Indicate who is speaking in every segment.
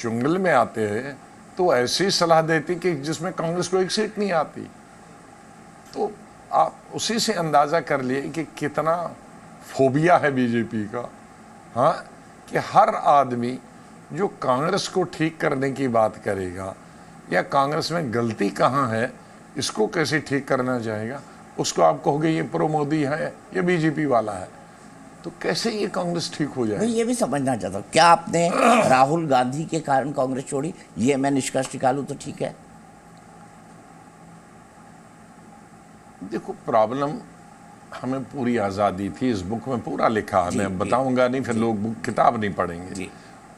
Speaker 1: चुंगल में आते हैं तो ऐसी सलाह देती कि जिसमें कांग्रेस को एक सीट नहीं आती। तो आप उसी से अंदाज़ा कर लिए कि कितना फोबिया है बीजेपी का। हाँ, कि हर आदमी जो कांग्रेस को ठीक करने की बात करेगा या कांग्रेस में गलती कहाँ है, इसको कैसे ठीक करना चाहेगा, उसको आप कहोगे ये प्रो मोदी है, ये बीजेपी वाला है। तो कैसे ये कांग्रेस ठीक हो जाए?
Speaker 2: मैं ये भी समझना चाहता हूँ, क्या आपने राहुल गांधी के कारण कांग्रेस छोड़ी, ये मैं निष्कर्ष निकालूं तो ठीक है?
Speaker 1: देखो, प्रॉब्लम, हमें पूरी आज़ादी थी, इस बुक में पूरा लिखा है, मैं बताऊंगा नहीं, फिर लोग बुक किताब नहीं पढ़ेंगे,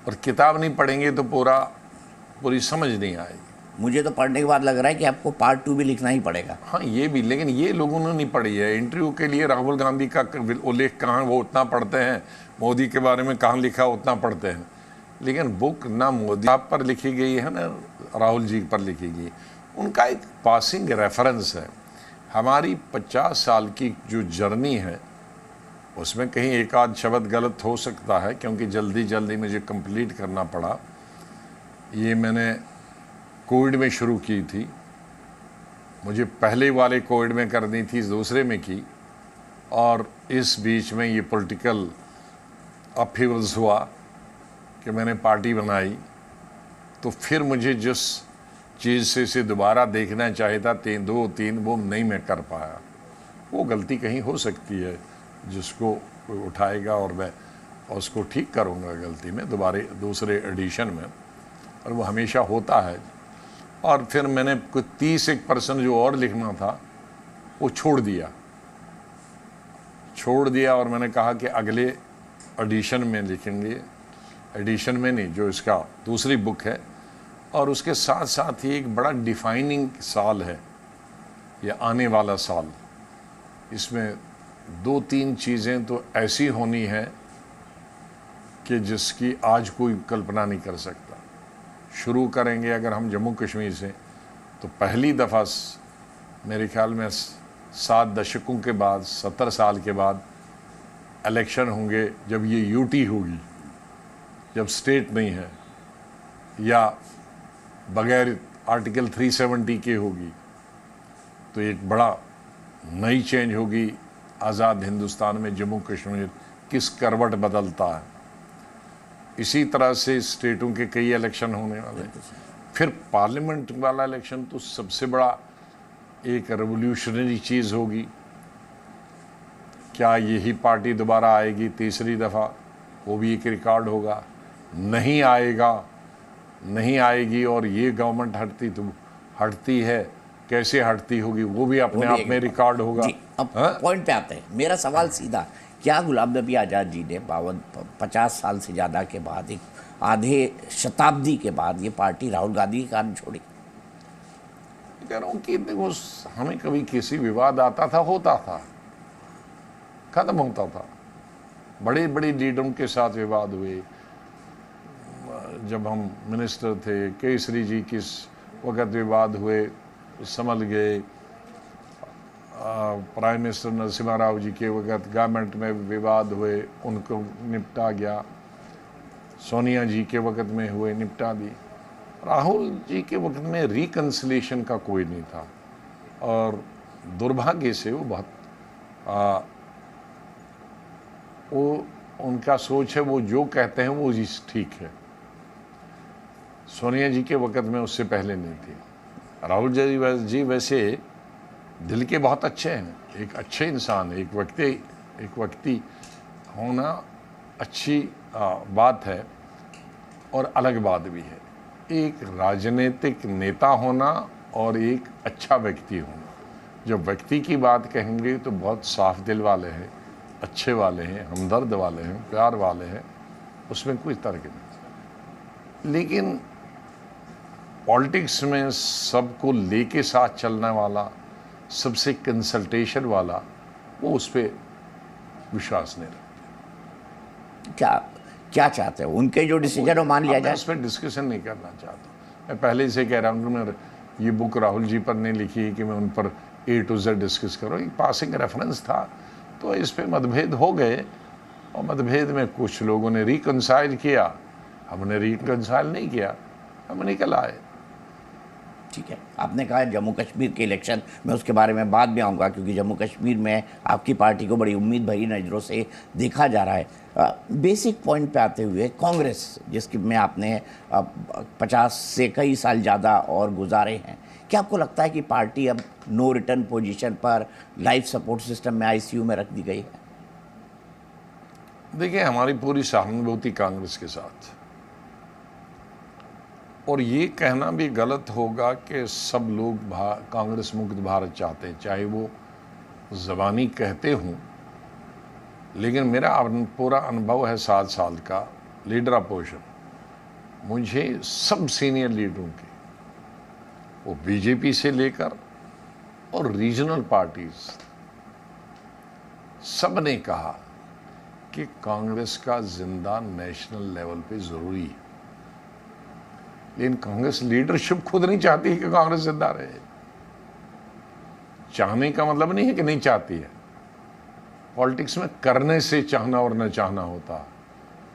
Speaker 1: और किताब नहीं पढ़ेंगे तो पूरी समझ नहीं आएगी।
Speaker 2: मुझे तो पढ़ने के बाद लग रहा है कि आपको पार्ट 2 भी लिखना ही पड़ेगा।
Speaker 1: हाँ, ये भी, लेकिन ये लोगों ने नहीं पढ़ी है। इंटरव्यू के लिए राहुल गांधी का उल्लेख कहाँ, वो उतना पढ़ते हैं, मोदी के बारे में कहाँ लिखा उतना पढ़ते हैं, लेकिन बुक ना मोदी आप पर लिखी गई है ना राहुल जी पर लिखी गई। उनका एक पासिंग रेफरेंस है। हमारी 50 साल की जो जर्नी है उसमें कहीं एक आध शब्द गलत हो सकता है, क्योंकि जल्दी मुझे कंप्लीट करना पड़ा। ये मैंने कोविड में शुरू की थी, मुझे पहले वाले कोविड में करनी थी, दूसरे में की, और इस बीच में ये पॉलिटिकल अपहीवल्स हुआ कि मैंने पार्टी बनाई। तो फिर मुझे जिस चीज़ से इसे दोबारा देखना चाहता 2-3 वो नहीं मैं कर पाया। वो गलती कहीं हो सकती है जिसको कोई उठाएगा और मैं उसको ठीक करूँगा गलती में दूसरे एडिशन में, और वो हमेशा होता है। और फिर मैंने कुछ 30% जो और लिखना था वो छोड़ दिया और मैंने कहा कि अगले एडिशन में लिखेंगे, एडिशन में नहीं, जो इसका दूसरी बुक है। और उसके साथ साथ ही एक बड़ा डिफाइनिंग साल है ये आने वाला साल। इसमें 2-3 चीज़ें तो ऐसी होनी है कि जिसकी आज कोई कल्पना नहीं कर सकता। शुरू करेंगे अगर हम जम्मू कश्मीर से, तो पहली दफ़ा मेरे ख्याल में 7 दशकों के बाद, 70 साल के बाद इलेक्शन होंगे, जब ये यूटी होगी, जब स्टेट नहीं है या बगैर आर्टिकल 370 के होगी। तो एक बड़ा नई चेंज होगी आज़ाद हिंदुस्तान में। जम्मू कश्मीर किस करवट बदलता है, इसी तरह से स्टेटों के कई इलेक्शन होने वाले। फिर पार्लियामेंट वाला इलेक्शन तो सबसे बड़ा एक रेवोल्यूशनरी चीज़ होगी। क्या यही पार्टी दोबारा आएगी तीसरी दफ़ा, वो भी एक रिकॉर्ड होगा। नहीं आएगी और ये गवर्नमेंट हटती है, कैसे हटती होगी, वो भी अपने आप में रिकॉर्ड होगा।
Speaker 2: अब पॉइंट पे आते हैं। मेरा सवाल सीधा, क्या गुलाम नबी आज़ाद जी ने 50 साल से ज़्यादा के बाद, एक आधे शताब्दी के बाद, ये पार्टी राहुल गांधी के कारण छोड़ी?
Speaker 1: कह रहा हूँ कि देखो, हमें कभी किसी विवाद आता था, होता था, खत्म होता था। बड़े लीडरों के साथ विवाद हुए। जब हम मिनिस्टर थे, केसरी जी किस वक्त विवाद हुए, संभल गए। प्राइम मिनिस्टर नरसिम्हा राव जी के वक्त गवर्नमेंट में विवाद हुए, उनको निपटा गया। सोनिया जी के वक्त में हुए, निपटा दी। राहुल जी के वक्त में रिकन्सिलेशन का कोई नहीं था, और दुर्भाग्य से वो उनका सोच है, वो जो कहते हैं वो ठीक है। सोनिया जी के वक्त में उससे पहले नहीं थी। राहुल जी वैसे दिल के बहुत अच्छे हैं, एक अच्छे इंसान है, एक व्यक्ति होना अच्छी बात है, और अलग बात भी है एक राजनीतिक नेता होना और एक अच्छा व्यक्ति होना। जब व्यक्ति की बात कहेंगे तो बहुत साफ दिल वाले हैं, अच्छे वाले हैं, हमदर्द वाले हैं, प्यार वाले हैं, उसमें कोई तर्क नहीं। लेकिन पॉलिटिक्स में सबको लेके साथ चलने वाला, सबसे कंसल्टेशन वाला, वो उस पर विश्वास नहीं रखता।
Speaker 2: क्या चाहते हो? उनके जो डिसीजन हो मान लिया जाए?
Speaker 1: उस पर डिस्कशन नहीं करना चाहता। मैं पहले से कह रहा हूँ, मैं ये बुक राहुल जी पर नहीं लिखी कि मैं उन पर A to Z डिस्कस करूँ। एक पासिंग रेफरेंस था, तो इस पर मतभेद हो गए, और मतभेद में कुछ लोगों ने रिकंसाइल किया, हमने रिकंसाइल नहीं किया, हम निकल आए।
Speaker 2: ठीक है, आपने कहा जम्मू कश्मीर के इलेक्शन, मैं उसके बारे में बाद में आऊँगा, क्योंकि जम्मू कश्मीर में आपकी पार्टी को बड़ी उम्मीद भरी नज़रों से देखा जा रहा है। बेसिक पॉइंट पे आते हुए, कांग्रेस जिसकी में आपने 50 से कई साल ज़्यादा और गुजारे हैं, क्या आपको लगता है कि पार्टी अब नो रिटर्न पोजीशन पर लाइफ सपोर्ट सिस्टम में आईसीयू में रख दी गई है?
Speaker 1: देखिए, हमारी पूरी सहानुभूति कांग्रेस के साथ, और ये कहना भी गलत होगा कि सब लोग कांग्रेस मुक्त भारत चाहते हैं, चाहे वो ज़बानी कहते हों। लेकिन मेरा पूरा अनुभव है 7 साल का लीडर अपोजिशन, मुझे सब सीनियर लीडरों के, वो बीजेपी से लेकर और रीजनल पार्टीज, सब ने कहा कि कांग्रेस का जिंदा नेशनल लेवल पे ज़रूरी है। लेकिन कांग्रेस लीडरशिप खुद नहीं चाहती कि कांग्रेस जिंदा रहे। चाहने का मतलब नहीं है कि नहीं चाहती है, पॉलिटिक्स में करने से चाहना और न चाहना होता,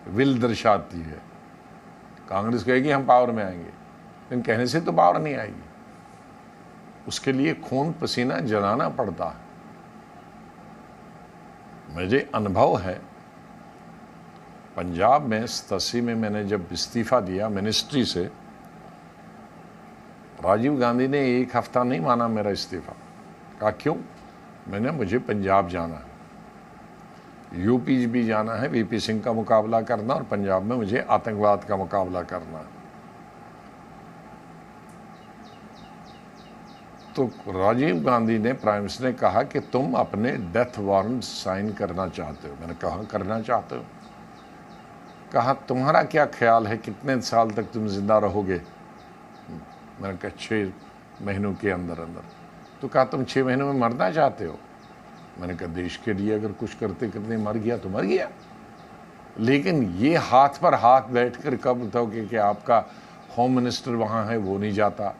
Speaker 1: विल दर्शाती है। कांग्रेस कहेगी हम पावर में आएंगे, लेकिन कहने से तो पावर नहीं आएगी, उसके लिए खून पसीना जलाना पड़ता है। मुझे अनुभव है पंजाब में 87 में मैंने जब इस्तीफा दिया मिनिस्ट्री से, राजीव गांधी ने 1 हफ्ता नहीं माना मेरा इस्तीफा। कहा क्यों? मैंने मुझे पंजाब जाना है, यूपी भी जाना है, वीपी सिंह का मुकाबला करना, और पंजाब में मुझे आतंकवाद का मुकाबला करना है। तो राजीव गांधी ने, प्राइम मिनिस्टर ने कहा कि तुम अपने डेथ वारंट साइन करना चाहते हो। मैंने कहा करना चाहते हो? कहा तुम्हारा क्या ख्याल है कितने साल तक तुम जिंदा रहोगे? मैंने कहा 6 महीनों के अंदर अंदर। तो कहा तुम 6 महीनों में मरना चाहते हो? मैंने कहा देश के लिए अगर कुछ करते करते मर गया तो मर गया, लेकिन ये हाथ पर हाथ बैठकर कब बताओगे कि आपका होम मिनिस्टर वहाँ है वो नहीं जाता,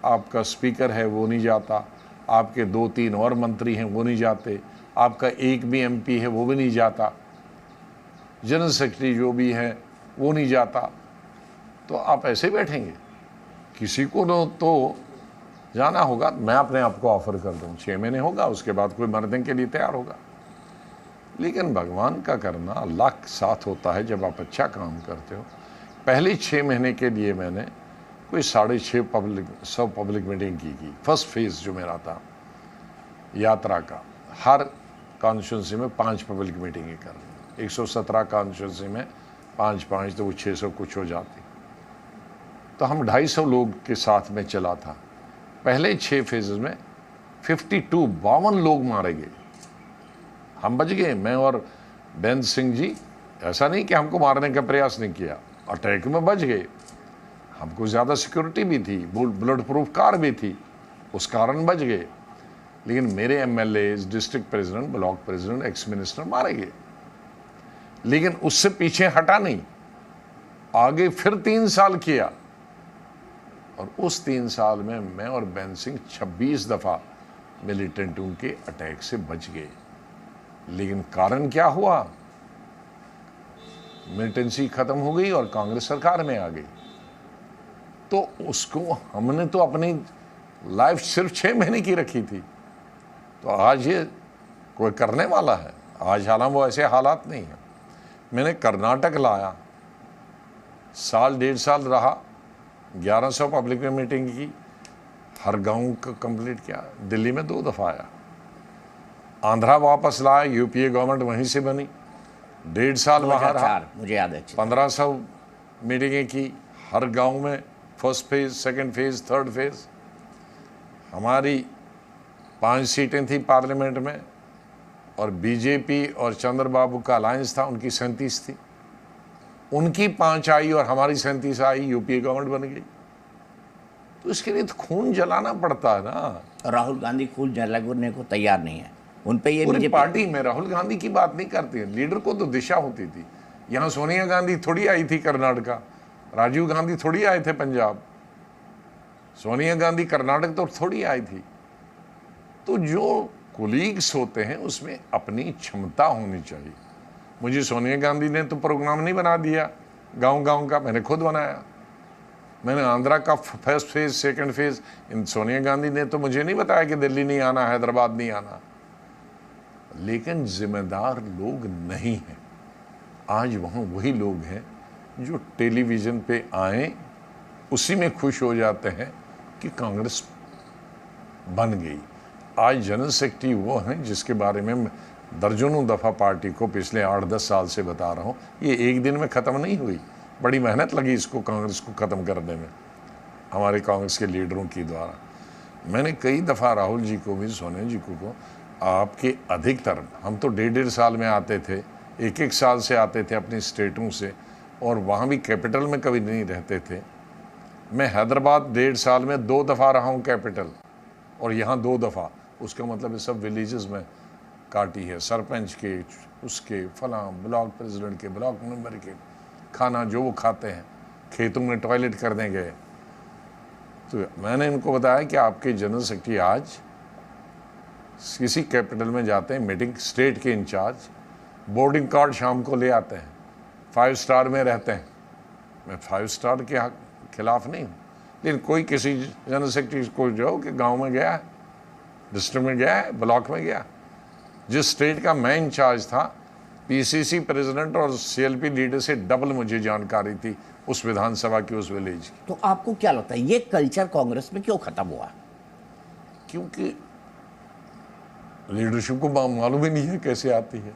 Speaker 1: आपका स्पीकर है वो नहीं जाता, आपके 2-3 और मंत्री हैं वो नहीं जाते, आपका एक भी एमपी है वो भी नहीं जाता, जनरल सेक्रेटरी जो भी है वो नहीं जाता, तो आप ऐसे बैठेंगे? किसी को तो जाना होगा। मैं अपने आप को ऑफर कर दूं, 6 महीने होगा, उसके बाद कोई मरने के लिए तैयार होगा। लेकिन भगवान का करना अल्लाह के साथ होता है। जब आप अच्छा काम करते हो, पहले 6 महीने के लिए मैंने कोई 650 पब्लिक मीटिंग की। फर्स्ट फेज जो मेरा था यात्रा का, हर कॉन्स्टिट्यूंसी में 5 पब्लिक मीटिंगें कर, 117 कॉन्स्टिट्यूंसी में 5-5 तो वो 600 कुछ हो जाती। तो हम 250 लोग के साथ में चला था। पहले 6 फेजेस में 52 लोग मारे गए, हम बच गए, मैं और बेन सिंह जी। ऐसा नहीं कि हमको मारने का प्रयास नहीं किया, अटैक में बच गए। हमको ज़्यादा सिक्योरिटी भी थी, बुलेट प्रूफ कार भी थी, उस कारण बच गए। लेकिन मेरे MLA, district president, block president, ex minister मारे गए। लेकिन उससे पीछे हटा नहीं, आगे फिर 3 साल किया, और उस 3 साल में मैं और बेन सिंह 26 दफ़ा मिलिटेंटों के अटैक से बच गए। लेकिन कारण क्या हुआ? मिलिटेंसी खत्म हो गई और कांग्रेस सरकार में आ गई। तो उसको हमने तो अपनी लाइफ सिर्फ 6 महीने की रखी थी। तो आज ये कोई करने वाला है? आज हालांकि वो ऐसे हालात नहीं है। मैंने कर्नाटक लाया, 1.5 साल रहा, 1100 पब्लिक में मीटिंग की, हर गांव का कंप्लीट किया। दिल्ली में 2 दफ़ा आया। आंध्रा वापस लाया, यूपीए गवर्नमेंट वहीं से बनी, 1.5 साल वहाँ रहा,
Speaker 2: मुझे याद है,
Speaker 1: 1500 मीटिंगें की, हर गांव में, first phase, second phase, third phase. हमारी 5 सीटें थी पार्लियामेंट में, और बीजेपी और चंद्रबाबू का अलायंस था, उनकी 37 थी। उनकी 5 आई और हमारी 37 आई, यूपीए गवर्नमेंट बन गई। तो इसके लिए तो खून जलाना पड़ता है ना।
Speaker 2: राहुल गांधी खून जलाने को तैयार नहीं है, उन पे ये
Speaker 1: पूरी पार्टी में राहुल गांधी की बात नहीं करती है। लीडर को तो दिशा होती थी। यहाँ सोनिया गांधी थोड़ी आई थी कर्नाटका, राजीव गांधी थोड़ी आए थे पंजाब, सोनिया गांधी कर्नाटक तो थोड़ी आई थी। तो जो कोलीग्स होते हैं उसमें अपनी क्षमता होनी चाहिए। मुझे सोनिया गांधी ने तो प्रोग्राम नहीं बना दिया गांव गांव का मैंने खुद बनाया। मैंने आंध्रा का फर्स्ट फेज, सेकंड फेज, इन सोनिया गांधी ने तो मुझे नहीं बताया कि दिल्ली नहीं आना, हैदराबाद नहीं आना। लेकिन जिम्मेदार लोग नहीं हैं। आज वहाँ वही लोग हैं जो टेलीविज़न पे आए, उसी में खुश हो जाते हैं कि कांग्रेस बन गई। आज जनरल सेक्रेटरी वो हैं जिसके बारे में मैं दर्जनों दफ़ा पार्टी को पिछले 8-10 साल से बता रहा हूँ। ये एक दिन में ख़त्म नहीं हुई, बड़ी मेहनत लगी इसको, कांग्रेस को ख़त्म करने में हमारे कांग्रेस के लीडरों की द्वारा। मैंने कई दफ़ा राहुल जी को भी, सोनिया जी को आपके अधिकतर, हम तो 1.5 साल में आते थे, 1-1 साल से आते थे अपनी स्टेटों से, और वहाँ भी कैपिटल में कभी नहीं रहते थे। मैं हैदराबाद 1.5 साल में 2 दफ़ा रहा हूँ कैपिटल, और यहाँ 2 दफ़ा। उसका मतलब है सब विलेजेस में काटी है, सरपंच के, उसके, फलां, ब्लॉक प्रेसिडेंट के, ब्लॉक मेंबर के, खाना जो वो खाते हैं, खेतों में टॉयलेट करने गए। तो मैंने इनको बताया कि आपके जनरल सेक्रेटरी आज किसी कैपिटल में जाते हैं, मीटिंग, स्टेट के इंचार्ज, बोर्डिंग कार्ड शाम को ले आते हैं, 5 स्टार में रहते हैं। मैं 5 स्टार के खिलाफ नहीं हूँ, लेकिन कोई किसी जनरल सेक्रेटरी को जो कि गांव में गया है, डिस्ट्रिक्ट में गया है, ब्लॉक में गया, जिस स्टेट का मैं इंचार्ज था, पीसीसी प्रेसिडेंट और सीएलपी लीडर से डबल मुझे जानकारी थी उस विधानसभा की, उस विलेज की।
Speaker 2: तो आपको क्या लगता है ये कल्चर कांग्रेस में क्यों खत्म हुआ?
Speaker 1: क्योंकि लीडरशिप को मालूम ही नहीं है कैसे आती है,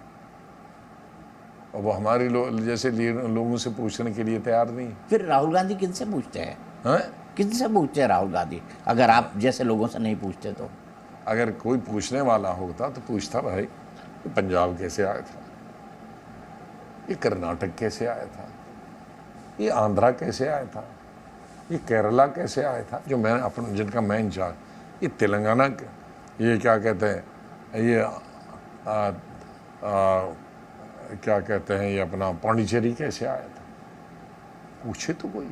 Speaker 1: और वो हमारे जैसे लोगों से पूछने के लिए तैयार नहीं है।
Speaker 2: फिर राहुल गांधी किनसे पूछते हैं?
Speaker 1: हैं?
Speaker 2: किनसे पूछते हैं राहुल गांधी, अगर आप जैसे लोगों से नहीं पूछते तो?
Speaker 1: अगर कोई पूछने वाला होता तो पूछता, भाई ये पंजाब कैसे आया था, ये कर्नाटक कैसे आया था, ये आंध्रा कैसे आया था, ये केरला कैसे आया था, जो मैं अपन जिनका मैं इंचार्ज, ये तेलंगाना, ये क्या कहते हैं, ये क्या कहते हैं, ये अपना पांडिचेरी कैसे आया था। पूछे तो कोई,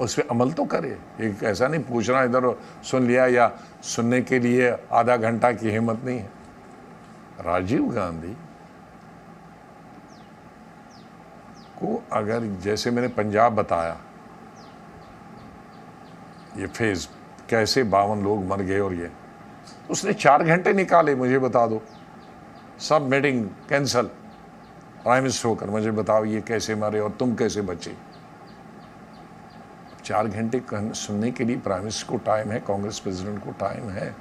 Speaker 1: उस पर अमल तो करे। एक ऐसा नहीं पूछना इधर सुन लिया, या सुनने के लिए आधा घंटा की हिम्मत नहीं है। राजीव गांधी को अगर, जैसे मैंने पंजाब बताया, ये फेज कैसे 52 लोग मर गए, और ये उसने 4 घंटे निकाले, मुझे बता दो, सब मीटिंग कैंसल, प्राइम मिनिस्टर होकर मुझे बताओ ये कैसे मरे और तुम कैसे बचे। 4 घंटे सुनने के लिए प्राइम मिनिस्टर को टाइम है, कांग्रेस प्रेसिडेंट को टाइम है।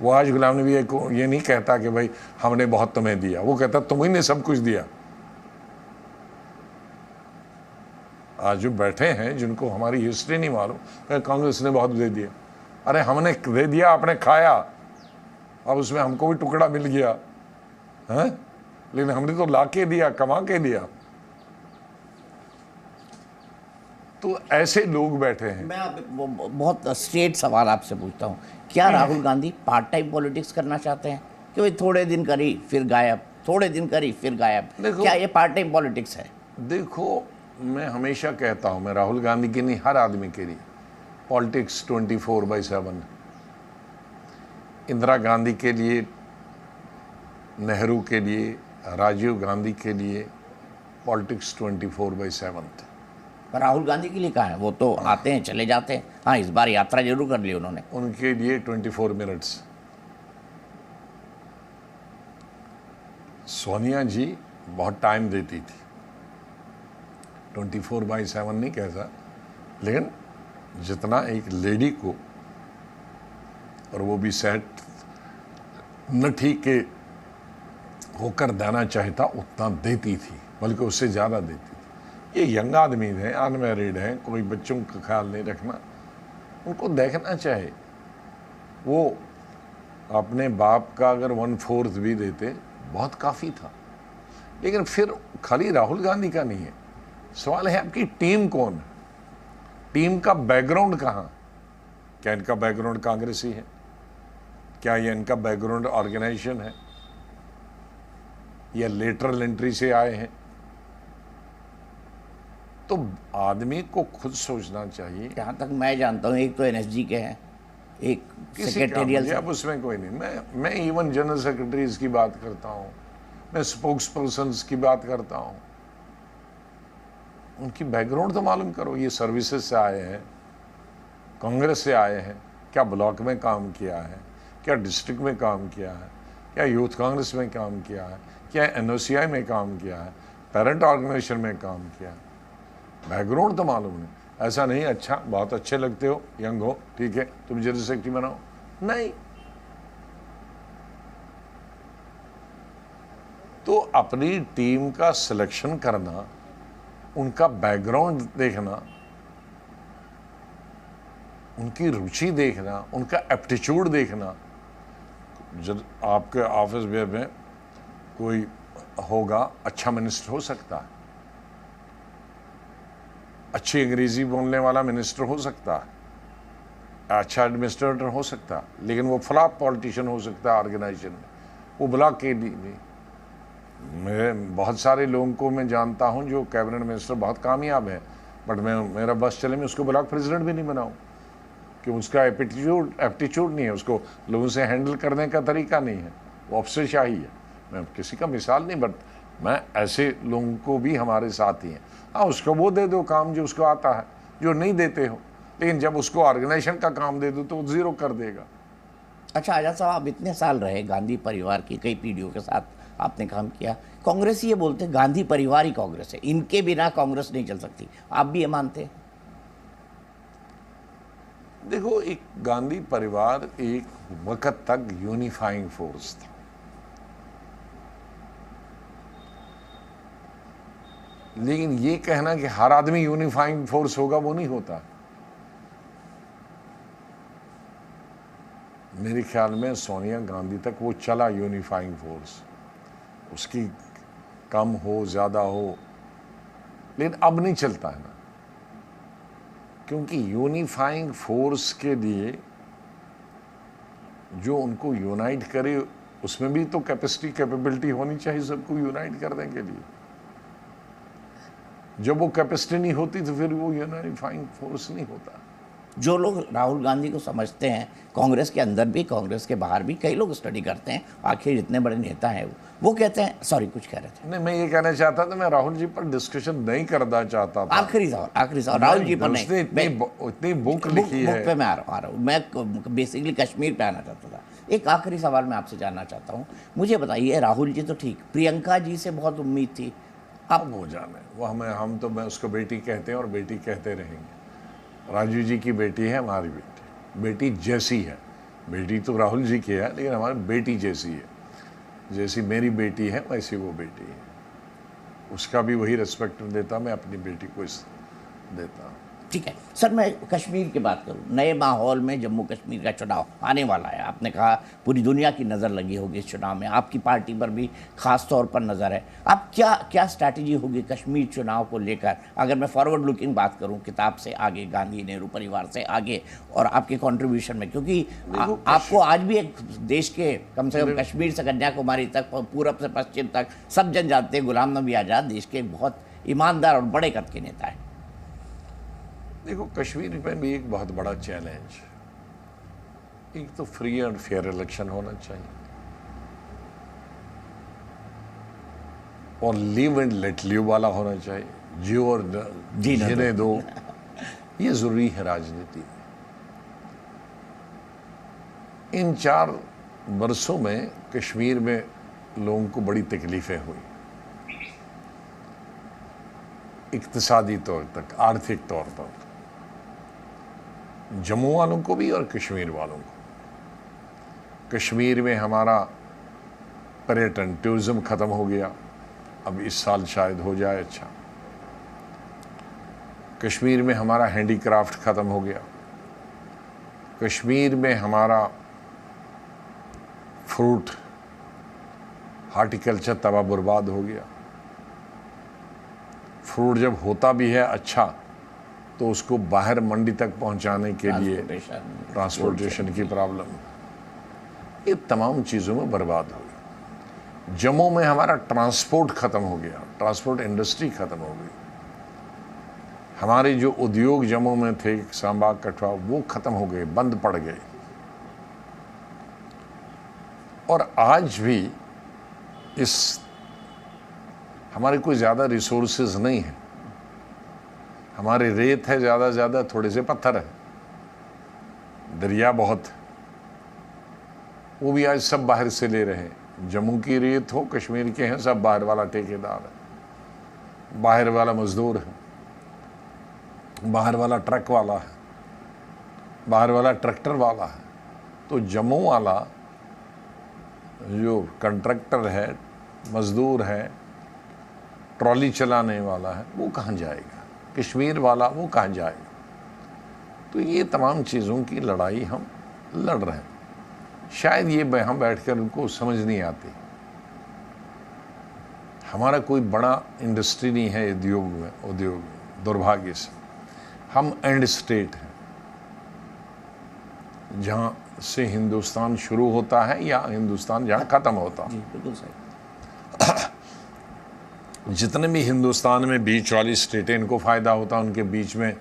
Speaker 1: वो आज गुलाम नबी को ये नहीं कहता कि भाई हमने बहुत तुम्हें दिया, वो कहता तुम्ही ने सब कुछ दिया। आज जो बैठे हैं जिनको हमारी हिस्ट्री नहीं मालूम, कांग्रेस ने बहुत दे दिया। अरे हमने दे दिया, आपने खाया, अब उसमें हमको भी टुकड़ा मिल गया है, लेकिन हमने तो ला के दिया, कमा के दिया। तो ऐसे लोग बैठे हैं।
Speaker 2: मैं बहुत स्ट्रेट सवाल आपसे पूछता हूँ, क्या Rahul Gandhi part time politics करना चाहते हैं कि भाई थोड़े दिन करी फिर गायब, थोड़े दिन करी फिर गायब? क्या ये पार्ट टाइम पॉलिटिक्स है?
Speaker 1: देखो, मैं हमेशा कहता हूँ, मैं राहुल गांधी की नहीं, हर आदमी के लिए पॉलिटिक्स 24/7। इंदिरा गांधी के लिए, नेहरू के लिए, राजीव गांधी के लिए पॉलिटिक्स 24/7।
Speaker 2: राहुल गांधी के लिए कहाँ है? वो तो आते हैं चले जाते हैं। हाँ, इस बार यात्रा जरूर कर ली उन्होंने।
Speaker 1: उनके लिए 24 मिनट्स। सोनिया जी बहुत टाइम देती थी, 24/7 नहीं कहता, लेकिन जितना एक लेडी को, और वो भी सेट न ठीक के होकर देना चाहता उतना देती थी, बल्कि उससे ज़्यादा देती थी। ये यंग आदमी हैं, अनमैरिड हैं, कोई बच्चों का ख्याल नहीं रखना, उनको देखना चाहे। वो अपने बाप का अगर 1/4 भी देते बहुत काफ़ी था। लेकिन फिर खाली राहुल गांधी का नहीं है, सवाल है आपकी टीम कौन है, टीम का बैकग्राउंड कहाँ। क्या इनका बैकग्राउंड कांग्रेसी है? क्या ये इनका बैकग्राउंड ऑर्गेनाइजेशन है, या लेटरल एंट्री से आए हैं? तो आदमी को खुद सोचना चाहिए।
Speaker 2: जहाँ तक मैं जानता हूँ, एक तो एनएसजी के हैं, एक सेक्रेटेरियल।
Speaker 1: अब उसमें कोई नहीं, मैं इवन जनरल सेक्रेटरीज की बात करता हूँ, मैं स्पोक्स पर्सन्स की बात करता हूँ, उनकी बैकग्राउंड तो मालूम करो। ये सर्विसेज से आए हैं, कांग्रेस से आए हैं, क्या ब्लॉक में काम किया है, क्या डिस्ट्रिक्ट में काम किया है, क्या यूथ कांग्रेस में काम किया है, क्या एनओसीआई में काम किया है, पेरेंट ऑर्गेनाइजेशन में काम किया है। बैकग्राउंड तो मालूम नहीं। ऐसा नहीं अच्छा बहुत अच्छे लगते हो, यंग हो, ठीक है, तुम जनरल सेक्रेटरी बनाओ, नहीं। तो अपनी टीम का सिलेक्शन करना, उनका बैकग्राउंड देखना, उनकी रुचि देखना, उनका एप्टीट्यूड देखना। जब आपके ऑफिस में कोई होगा, अच्छा मिनिस्टर हो सकता है, अच्छी अंग्रेजी बोलने वाला मिनिस्टर हो सकता है, अच्छा एडमिनिस्ट्रेटर हो सकता है, लेकिन वो फ्लॉप पॉलिटिशियन हो सकता है ऑर्गेनाइजेशन में, वो ब्लॉक के लिए। मैं बहुत सारे लोगों को मैं जानता हूं जो कैबिनेट मिनिस्टर बहुत कामयाब है, बट मेरा बस चले मैं उसको ब्लॉक प्रेसिडेंट भी नहीं बनाऊं, कि उसका एप्टीट्यूड नहीं है, उसको लोगों से हैंडल करने का तरीका नहीं है, वो अफसरशाही है। मैं किसी का मिसाल नहीं, बट मैं ऐसे लोगों को भी हमारे साथ ही हैं। हाँ, उसको वो दे दो काम जो उसको आता है, जो नहीं देते हो, लेकिन जब उसको ऑर्गेनाइजेशन का काम दे दो तो वो जीरो कर देगा।
Speaker 2: अच्छा आजाद साहब, आप इतने साल रहे गांधी परिवार की कई पीढ़ियों के साथ आपने काम किया। कांग्रेस ये बोलते हैं गांधी परिवार ही कांग्रेस है, इनके बिना कांग्रेस नहीं चल सकती, आप भी ये मानते हैं?
Speaker 1: देखो, एक गांधी परिवार एक वक्त तक यूनिफाइंग फोर्स था, लेकिन ये कहना कि हर आदमी यूनिफाइंग फोर्स होगा, वो नहीं होता। मेरे ख्याल में सोनिया गांधी तक वो चला यूनिफाइंग फोर्स, उसकी कम हो ज़्यादा हो, लेकिन अब नहीं चलता है ना, क्योंकि यूनिफाइंग फोर्स के लिए जो उनको यूनाइट करे, उसमें भी तो कैपेबिलिटी होनी चाहिए सबको यूनाइट करने के लिए। जब वो कैपेसिटी नहीं होती तो फिर वो यूनिफाइंग फोर्स नहीं होता।
Speaker 2: जो लोग राहुल गांधी को समझते हैं, कांग्रेस के अंदर भी कांग्रेस के बाहर भी कई लोग स्टडी करते हैं, आखिर इतने बड़े नेता हैं वो कहते हैं, सॉरी कुछ कह रहे थे?
Speaker 1: नहीं, मैं ये कहना चाहता था, मैं राहुल जी पर डिस्कशन नहीं करना चाहता था।
Speaker 2: आखिरी सवाल राहुल जी पर नहीं,
Speaker 1: उसने इतनी बुक लिखी है।
Speaker 2: बुक पे मैं आ रहा हूँ, मैं बेसिकली कश्मीर पे आना चाहता था। एक आखिरी सवाल मैं आपसे जानना चाहता हूँ, मुझे बताइए, राहुल जी तो ठीक, प्रियंका जी से बहुत उम्मीद थी,
Speaker 1: अब वो जाने, वो हम तो मैं उसको बेटी कहते हैं और बेटी कहते रहेंगे। राजीव जी की बेटी है हमारी बेटी जैसी है। बेटी तो राहुल जी की है, लेकिन हमारी बेटी जैसी है। जैसी मेरी बेटी है वैसी वो बेटी है, उसका भी वही रिस्पेक्ट देता मैं अपनी बेटी को देता।
Speaker 2: ठीक है सर, मैं कश्मीर की बात करूं, नए माहौल में जम्मू कश्मीर का चुनाव आने वाला है, आपने कहा पूरी दुनिया की नज़र लगी होगी इस चुनाव में, आपकी पार्टी पर भी खास तौर पर नज़र है। अब क्या स्ट्रैटेजी होगी कश्मीर चुनाव को लेकर? अगर मैं फॉरवर्ड लुकिंग बात करूं, किताब से आगे, गांधी नेहरू परिवार से आगे और आपके कंट्रीब्यूशन में, क्योंकि आपको आज भी एक देश के कम से कम कश्मीर से कन्याकुमारी तक, पूरब से पश्चिम तक सब जन जानते हैं, गुलाम नबी आज़ाद देश के बहुत ईमानदार और बड़े कद के नेता है।
Speaker 1: देखो, कश्मीर में भी एक बहुत बड़ा चैलेंज, एक तो फ्री एंड फेयर इलेक्शन होना चाहिए, और लिव एंड लेट लिव वाला होना चाहिए, जियो और जीने दो। ये जरूरी है राजनीति में। इन 4 वर्षों में कश्मीर में लोगों को बड़ी तकलीफें हुई, इक्तिसादी तौर तक, आर्थिक तौर पर, जम्मू वालों को भी और कश्मीर वालों को। कश्मीर में हमारा पर्यटन, टूरिज्म खत्म हो गया, अब इस साल शायद हो जाए अच्छा। कश्मीर में हमारा हैंडीक्राफ्ट खत्म हो गया, कश्मीर में हमारा फ्रूट हार्टिकल्चर तबाह बर्बाद हो गया। फ्रूट जब होता भी है अच्छा, तो उसको बाहर मंडी तक पहुंचाने के लिए ट्रांसपोर्टेशन की प्रॉब्लम, ये तमाम चीज़ों में बर्बाद हो गई। जम्मू में हमारा ट्रांसपोर्ट ख़त्म हो गया, ट्रांसपोर्ट इंडस्ट्री ख़त्म हो गई। हमारे जो उद्योग जम्मू में थे, सांबा कठुआ, वो ख़त्म हो गए, बंद पड़ गए। और आज भी हमारे कोई ज़्यादा रिसोर्सेज नहीं है, हमारे रेत है ज़्यादा से ज़्यादा, थोड़े से पत्थर है, दरिया बहुत है, वो भी आज सब बाहर से ले रहे हैं। जम्मू की रेत हो, कश्मीर के हैं, सब बाहर वाला ठेकेदार है, बाहर वाला मजदूर है, बाहर वाला ट्रक वाला है, बाहर वाला ट्रैक्टर वाला है। तो जम्मू वाला जो कंट्रैक्टर है, मजदूर है, ट्रॉली चलाने वाला है, वो कहाँ जाएगा? कश्मीर वाला वो कहाँ जाएगा? तो ये तमाम चीज़ों की लड़ाई हम लड़ रहे हैं। शायद ये यहाँ बैठकर उनको समझ नहीं आती। हमारा कोई बड़ा इंडस्ट्री नहीं है उद्योग, दुर्भाग्य से हम एंड स्टेट हैं, जहाँ से हिंदुस्तान शुरू होता है या हिंदुस्तान जहाँ ख़त्म होता है।
Speaker 2: जी बिल्कुल सही।
Speaker 1: जितने भी हिंदुस्तान में बीच वाली स्टेटें, इनको फ़ायदा होता है, उनके बीच में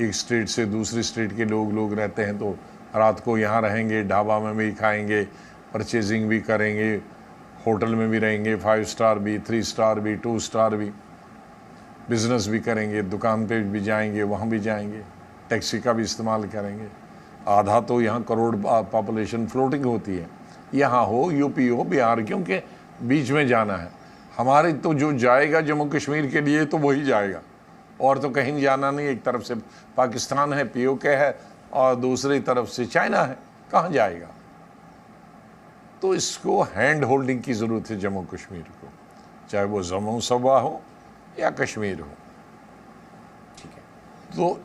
Speaker 1: एक स्टेट से दूसरी स्टेट के लोग रहते हैं, तो रात को यहाँ रहेंगे, ढाबा में भी खाएंगे, परचेजिंग भी करेंगे, होटल में भी रहेंगे, 5 स्टार भी, 3 स्टार भी, 2 स्टार भी, बिजनेस भी करेंगे, दुकान पे भी जाएंगे, वहाँ भी जाएंगे, टैक्सी का भी इस्तेमाल करेंगे। आधा तो यहाँ करोड़ पॉपुलेशन फ्लोटिंग होती है, यहाँ हो, यूपी हो, बिहार, क्योंकि बीच में जाना है। हमारे तो जो जाएगा जम्मू कश्मीर के लिए तो वही जाएगा, और तो कहीं जाना नहीं। एक तरफ से पाकिस्तान है, POK है, और दूसरी तरफ से चाइना है, कहाँ जाएगा? तो इसको हैंड होल्डिंग की ज़रूरत है जम्मू कश्मीर को, चाहे वो जम्मू सूबा हो या कश्मीर हो।
Speaker 2: ठीक है।
Speaker 1: तो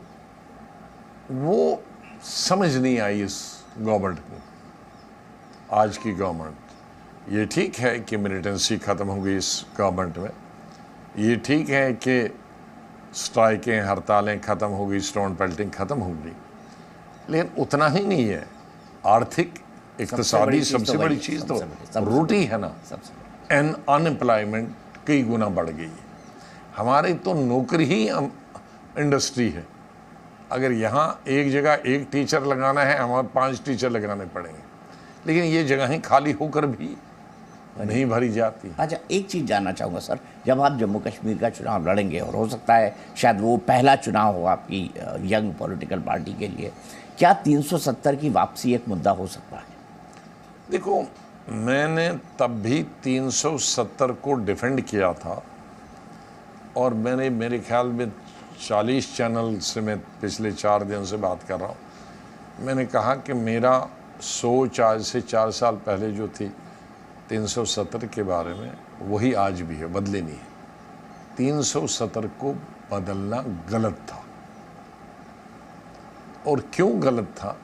Speaker 1: वो समझ नहीं आई इस गवर्नमेंट को, आज की गवर्नमेंट। ये ठीक है कि मिलिटेंसी ख़त्म हो गई इस गवर्नमेंट में, ये ठीक है कि स्ट्राइकें, हड़तालें ख़त्म हो गई, स्टोन पेल्टिंग ख़त्म हो गई, लेकिन उतना ही नहीं है। आर्थिक, इक़्तिसादी सबसे बड़ी चीज़ तो रोटी है ना, एंड अनएम्प्लॉयमेंट कई गुना बढ़ गई है। हमारी तो नौकरी ही इंडस्ट्री है। अगर यहाँ एक जगह एक टीचर लगाना है, हमारे 5 टीचर लगाने पड़ेंगे, लेकिन ये जगहें खाली होकर भी नहीं भरी जाती।
Speaker 2: अच्छा, एक चीज़ जानना चाहूँगा सर, जब आप जम्मू कश्मीर का चुनाव लड़ेंगे, और हो सकता है शायद वो पहला चुनाव हो आपकी यंग पॉलिटिकल पार्टी के लिए, क्या 370 की वापसी एक मुद्दा हो सकता है?
Speaker 1: देखो, मैंने तब भी 370 को डिफेंड किया था, और मैंने, मेरे ख्याल में 40 चैनल से मैं पिछले 4 दिन से बात कर रहा हूँ। मैंने कहा कि मेरा सोच आज से 4 साल पहले जो थी 370 के बारे में, वही आज भी है, बदले नहीं है। 370 को बदलना गलत था। और क्यों गलत था?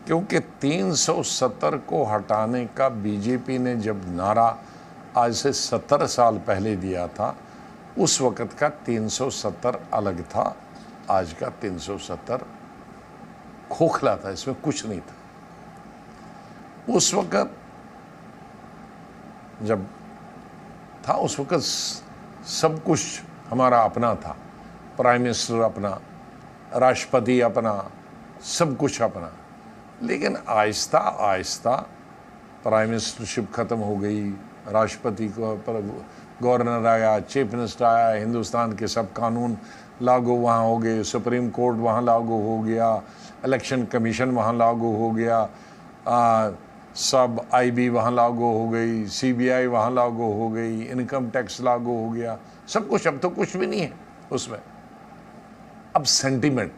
Speaker 1: क्योंकि 370 को हटाने का बीजेपी ने जब नारा आज से 70 साल पहले दिया था, उस वक़्त का 370 अलग था, आज का 370 खोखला था, इसमें कुछ नहीं था। उस वक़्त जब था, उस वक़्त सब कुछ हमारा अपना था, प्राइम मिनिस्टर अपना, राष्ट्रपति अपना, सब कुछ अपना। लेकिन आहिस्ता आहिस्ता प्राइम मिनिस्टरशिप ख़त्म हो गई, राष्ट्रपति को गवर्नर आया, चीफ मिनिस्टर आया, हिंदुस्तान के सब कानून लागू वहाँ हो गए, सुप्रीम कोर्ट वहाँ लागू हो गया, इलेक्शन कमीशन वहाँ लागू हो गया, सब IB वहाँ लागू हो गई, CBI वहाँ लागू हो गई, इनकम टैक्स लागू हो गया, सब कुछ। अब तो कुछ भी नहीं है उसमें। अब सेंटीमेंट,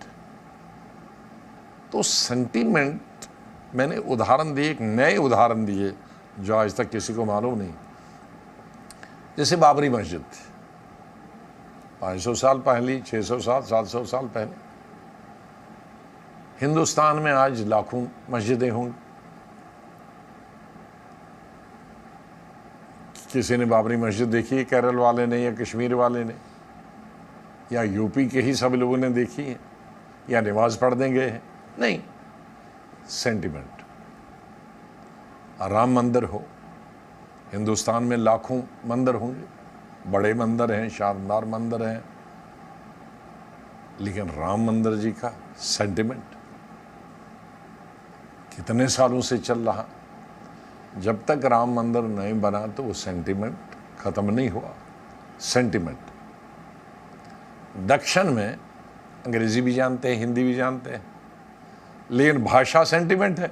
Speaker 1: तो सेंटीमेंट, मैंने उदाहरण दिए, एक नए उदाहरण दिए जो आज तक किसी को मालूम नहीं। जैसे बाबरी मस्जिद, 500 साल पहले, 600 साल, 700 साल पहले। हिंदुस्तान में आज लाखों मस्जिदें होंगी। किसी ने बाबरी मस्जिद देखी है? केरल वाले ने, या कश्मीर वाले ने, या यूपी के ही सब लोगों ने देखी है, या नमाज पढ़ने गए हैं? नहीं। सेंटिमेंट। राम मंदिर हो, हिंदुस्तान में लाखों मंदिर होंगे, बड़े मंदिर हैं, शानदार मंदिर हैं, लेकिन राम मंदिर जी का सेंटिमेंट कितने सालों से चल रहा। जब तक राम मंदिर नहीं बना तो वो सेंटिमेंट ख़त्म नहीं हुआ। सेंटिमेंट, दक्षिण में अंग्रेजी भी जानते हैं, हिंदी भी जानते हैं, लेकिन भाषा सेंटिमेंट है।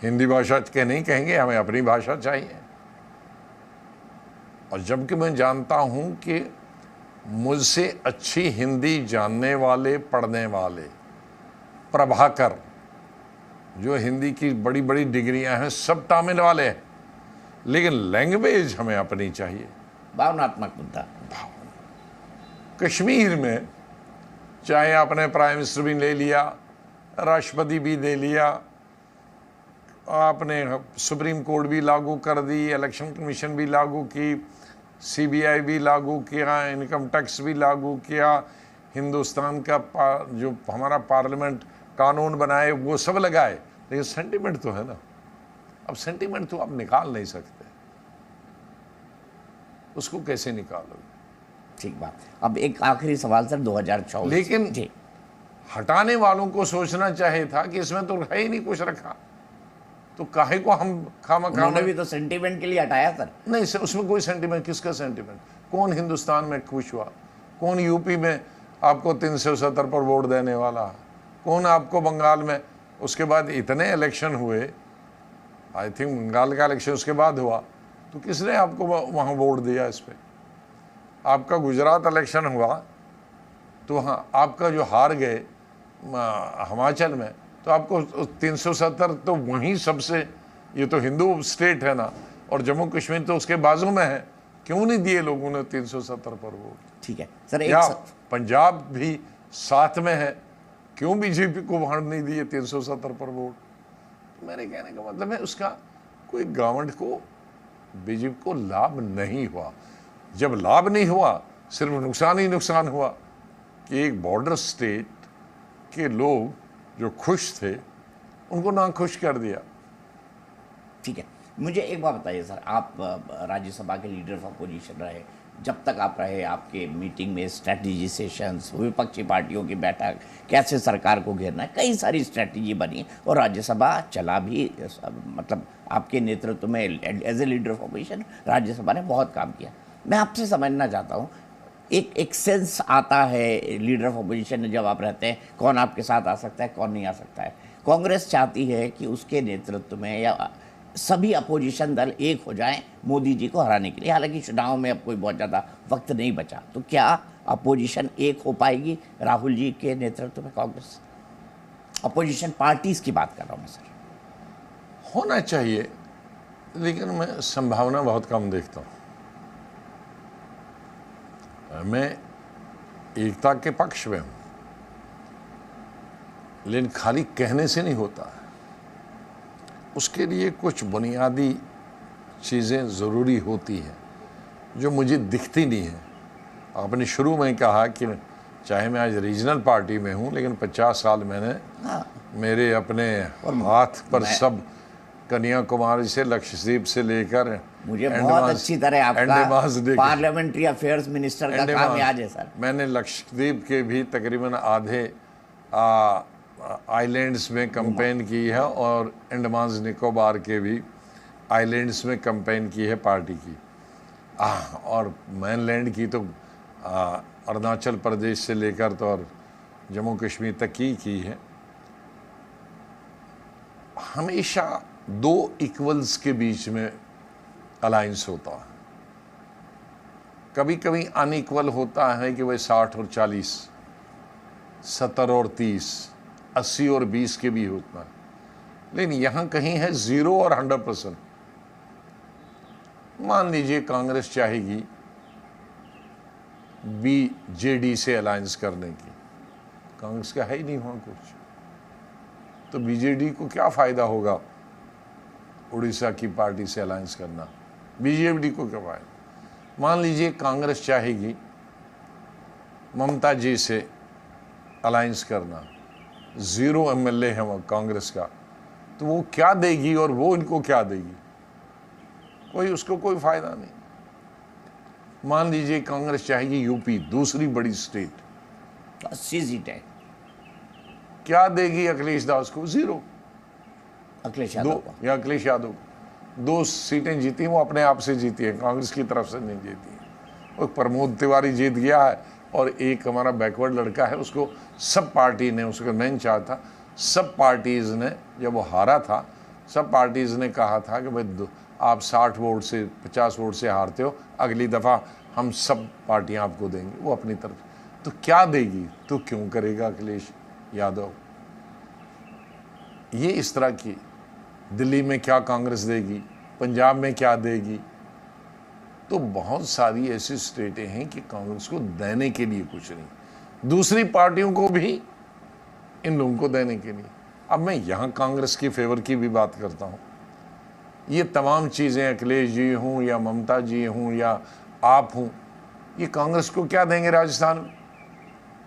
Speaker 1: हिंदी भाषा के नहीं कहेंगे, हमें अपनी भाषा चाहिए। और जबकि मैं जानता हूं कि मुझसे अच्छी हिंदी जानने वाले, पढ़ने वाले प्रभाकर, जो हिंदी की बड़ी बड़ी डिग्रियां हैं, सब तमिल वाले हैं, लेकिन लैंग्वेज हमें अपनी चाहिए।
Speaker 2: भावनात्मक मुद्दा।
Speaker 1: कश्मीर में चाहे आपने प्राइम मिनिस्टर भी ले लिया, राष्ट्रपति भी ले लिया, आपने सुप्रीम कोर्ट भी लागू कर दी, इलेक्शन कमीशन भी लागू की, सीबीआई भी लागू किया, इनकम टैक्स भी लागू किया, हिंदुस्तान का जो हमारा पार्लियामेंट कानून बनाए वो सब लगाए, लेकिन सेंटिमेंट तो है ना। अब सेंटिमेंट तो आप निकाल नहीं सकते, उसको कैसे निकालोगे?
Speaker 2: ठीक बात। अब एक आखिरी सवाल सर, 2024
Speaker 1: लेकिन
Speaker 2: जी,
Speaker 1: हटाने वालों को सोचना चाहिए था कि इसमें तो है ही नहीं कुछ रखा, तो काहे को हम
Speaker 2: उन्होंने भी तो सेंटीमेंट के लिए हटाया सर।
Speaker 1: नहीं सर, उसमें कोई सेंटीमेंट, किसका सेंटीमेंट? कौन हिंदुस्तान में खुश हुआ? कौन यूपी में आपको 370 पर वोट देने वाला? कौन आपको बंगाल में? उसके बाद इतने इलेक्शन हुए, आई थिंक बंगाल का इलेक्शन उसके बाद हुआ, तो किसने आपको वहाँ वोट दिया? इस पर आपका गुजरात इलेक्शन हुआ तो हाँ, आपका जो हार गए हिमाचल में, तो आपको 370 तो वहीं सबसे, ये तो हिंदू स्टेट है ना, और जम्मू कश्मीर तो उसके बाजू में है, क्यों नहीं दिए लोगों ने 370 पर वोट?
Speaker 2: ठीक है सर।
Speaker 1: या पंजाब भी साथ में है, क्यों बीजेपी को वहां नहीं दिए 370 पर वोट? तो मेरे कहने का मतलब है, उसका कोई गवर्नमेंट को, बीजेपी को लाभ नहीं हुआ। जब लाभ नहीं हुआ, सिर्फ नुकसान ही नुकसान हुआ कि एक बॉर्डर स्टेट के लोग जो खुश थे उनको नाखुश कर दिया।
Speaker 2: ठीक है, मुझे एक बात बताइए सर, आप राज्यसभा के लीडर ऑफ अपोजिशन रहे, जब तक आप रहे, आपके मीटिंग में स्ट्रैटेजी सेशंस, विपक्षी पार्टियों की बैठक, कैसे सरकार को घेरना है, कई सारी स्ट्रैटेजी बनी और राज्यसभा चला भी, मतलब आपके नेतृत्व में as a leader of opposition Rajya Sabha ने बहुत काम किया। मैं आपसे समझना चाहता हूँ, एक सेंस आता है लीडर ऑफ अपोजिशन जब आप रहते हैं, कौन आपके साथ आ सकता है, कौन नहीं आ सकता है। कांग्रेस चाहती है कि उसके नेतृत्व में या सभी अपोजिशन दल एक हो जाएं मोदी जी को हराने के लिए। हालांकि चुनाव में अब कोई बहुत ज़्यादा वक्त नहीं बचा, तो क्या अपोजिशन एक हो पाएगी राहुल जी के नेतृत्व में? कांग्रेस अपोजिशन पार्टीज की बात कर रहा हूँ मैं सर।
Speaker 1: होना चाहिए, लेकिन मैं संभावना बहुत कम देखता हूँ। मैं एकता के पक्ष में हूँ, लेकिन खाली कहने से नहीं होता है, उसके लिए कुछ बुनियादी चीज़ें ज़रूरी होती हैं जो मुझे दिखती नहीं है। आपने शुरू में कहा कि चाहे मैं आज रीजनल पार्टी में हूँ, लेकिन 50 साल मैंने मेरे अपने हाथ पर सब कन्याकुमारी से लक्षद्वीप से लेकर
Speaker 2: मुझे बहुत अच्छी तरह आपका पार्लियामेंट्री अफेयर्स मिनिस्टर का काम याद है सर।
Speaker 1: मैंने लक्षद्वीप के भी तकरीबन आधे आइलैंड्स में कैंपेन की है और अंडमान निकोबार के भी आइलैंड्स में कैंपेन की है पार्टी की। और मेनलैंड की तो अरुणाचल प्रदेश से लेकर तो और जम्मू कश्मीर तक की है। हमेशा दो इक्वल्स के बीच में अलायंस होता है, कभी कभी अनइक्वल होता है कि वह 60 और 40, 70 और 30, 80 और 20 के भी होता है, लेकिन यहाँ कहीं है 0 और 100%। मान लीजिए कांग्रेस चाहेगी बीजेडी से अलायंस करने की, कांग्रेस का है ही नहीं वहाँ कुछ, तो बीजेडी को क्या फ़ायदा होगा उड़ीसा की पार्टी से अलायंस करना? बीजेडी को क्या फायदा? मान लीजिए कांग्रेस चाहेगी ममता जी से अलायंस करना, 0 एमएलए है वो कांग्रेस का, तो वो क्या देगी और वो इनको क्या देगी? कोई उसको कोई फायदा नहीं। मान लीजिए कांग्रेस चाहेगी यूपी, दूसरी बड़ी स्टेट,
Speaker 2: 80 सीटें,
Speaker 1: क्या देगी अखिलेश दास को? 0।
Speaker 2: अखिलेश यादव को
Speaker 1: या अखिलेश यादव 2 सीटें जीती, वो अपने आप से जीती है, कांग्रेस की तरफ से नहीं जीती है। वो प्रमोद तिवारी जीत गया है और एक हमारा बैकवर्ड लड़का है, उसको सब पार्टी ने, उसका नहीं चाहा था, सब पार्टीज़ ने, जब वो हारा था, सब पार्टीज़ ने कहा था कि भाई आप 60 वोट से 50 वोट से हारते हो, अगली दफ़ा हम सब पार्टियां आपको देंगे। वो अपनी तरफ तो क्या देगी, तो क्यों करेगा अखिलेश यादव ये इस तरह की? दिल्ली में क्या कांग्रेस देगी, पंजाब में क्या देगी? तो बहुत सारी ऐसी स्टेटें हैं कि कांग्रेस को देने के लिए कुछ नहीं, दूसरी पार्टियों को भी इन लोगों को देने के लिए। अब मैं यहाँ कांग्रेस की फेवर की भी बात करता हूँ। ये तमाम चीज़ें, अखिलेश जी हों या ममता जी हों या आप हों, ये कांग्रेस को क्या देंगे राजस्थान में?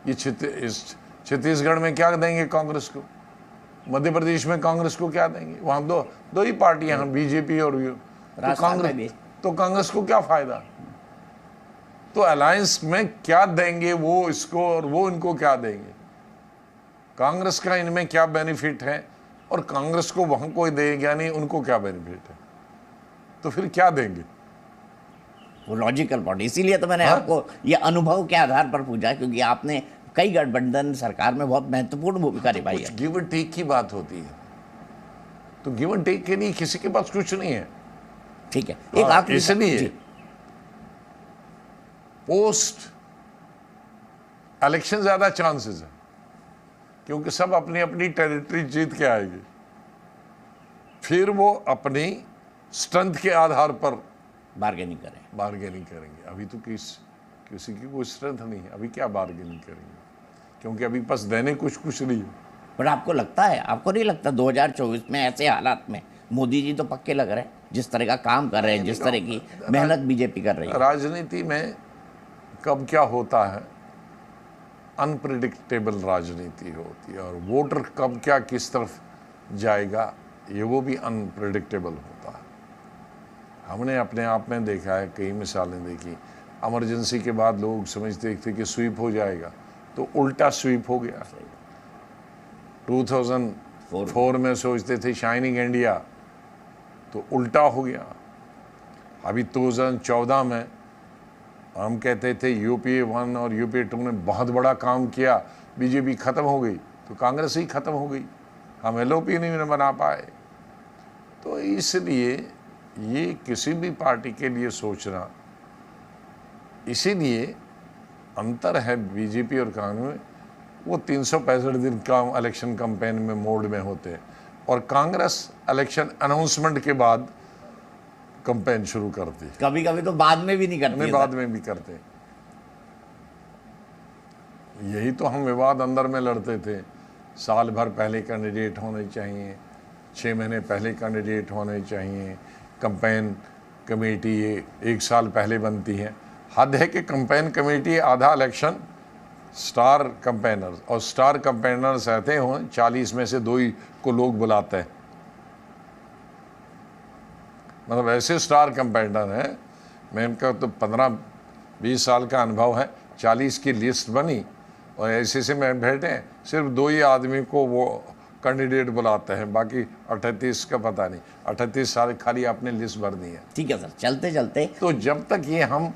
Speaker 1: ये छत्तीसगढ़ में क्या देंगे कांग्रेस को? मध्य प्रदेश में कांग्रेस को क्या देंगे? वहाँ दो ही पार्टियां हैं, बीजेपी और तो कांग्रेस को क्या फायदा? तो अलायंस में क्या देंगे वो इसको, और वो इनको क्या देंगे? कांग्रेस का इनमें क्या बेनिफिट है और कांग्रेस को वहां कोई देगा नहीं, उनको क्या बेनिफिट है? तो फिर क्या देंगे?
Speaker 2: वो लॉजिकल पॉइंट, इसीलिए तो मैंने आपको ये अनुभव के आधार पर पूछा, क्योंकि आपने कई गठबंधन सरकार में बहुत महत्वपूर्ण भूमिका निभाई है।
Speaker 1: गिव एंड टेक की बात होती है, तो गिव एंड टेक के लिए किसी के पास कुछ नहीं है।
Speaker 2: ठीक है, एक आखिरी
Speaker 1: इसलिए पोस्ट इलेक्शन ज्यादा चांसेस है, क्योंकि सब अपनी अपनी टेरिटरी जीत के आएंगे, फिर वो अपनी स्ट्रेंथ के आधार पर
Speaker 2: बार्गेनिंग
Speaker 1: करेंगे। अभी तो किसी की कोई स्ट्रेंथ नहीं है, अभी क्या बार्गेनिंग करेंगे, क्योंकि अभी बस देने कुछ नहीं है।
Speaker 2: पर आपको लगता है, आपको नहीं लगता 2024 में ऐसे हालात में मोदी जी तो पक्के लग रहे हैं, जिस तरह का काम कर रहे हैं, जिस तरह की मेहनत बीजेपी कर रही है?
Speaker 1: राजनीति में कब क्या होता है, अनप्रिडिक्टेबल राजनीति होती है, और वोटर कब क्या किस तरफ जाएगा ये वो भी अनप्रिडिक्टेबल होता है। हमने अपने आप में देखा है, कई मिसालें देखी। इमरजेंसी के बाद लोग समझते थे कि स्वीप हो जाएगा, तो उल्टा स्वीप हो गया। 2004 में सोचते थे शाइनिंग इंडिया, तो उल्टा हो गया। अभी 2014 में हम कहते थे यूपीए 1 और यूपीए 2 ने बहुत बड़ा काम किया, बीजेपी खत्म हो गई, तो कांग्रेस ही खत्म हो गई, हम एलओपी नहीं बना पाए। तो इसलिए ये किसी भी पार्टी के लिए सोचना, इसीलिए अंतर है बीजेपी और कांग्रेस में। वो 365 दिन का इलेक्शन कैंपेन में मोड में होते हैं, और कांग्रेस इलेक्शन अनाउंसमेंट के बाद कैंपेन शुरू करती है।
Speaker 2: कभी कभी तो बाद में भी नहीं करते,
Speaker 1: बाद में भी करते। यही तो हम विवाद अंदर में लड़ते थे, साल भर पहले कैंडिडेट होने चाहिए, 6 महीने पहले कैंडिडेट होने चाहिए, कैंपेन कमेटी 1 साल पहले बनती है। हद है कि कैंपेन कमेटी आधा इलेक्शन स्टार कैंपेनर्स, और स्टार कैंपेनर्स रहते हों 40 में से 2 ही को लोग बुलाते हैं। मतलब ऐसे स्टार कैंपेनर हैं, मैं इनका तो 15-20 साल का अनुभव है, 40 की लिस्ट बनी और ऐसे से मैं बैठे, सिर्फ 2 ही आदमी को वो कैंडिडेट बुलाते हैं, बाकी 38 का पता नहीं। 38 साल खाली आपने लिस्ट भरनी है।
Speaker 2: ठीक है सर, चलते चलते
Speaker 1: तो जब तक ये हम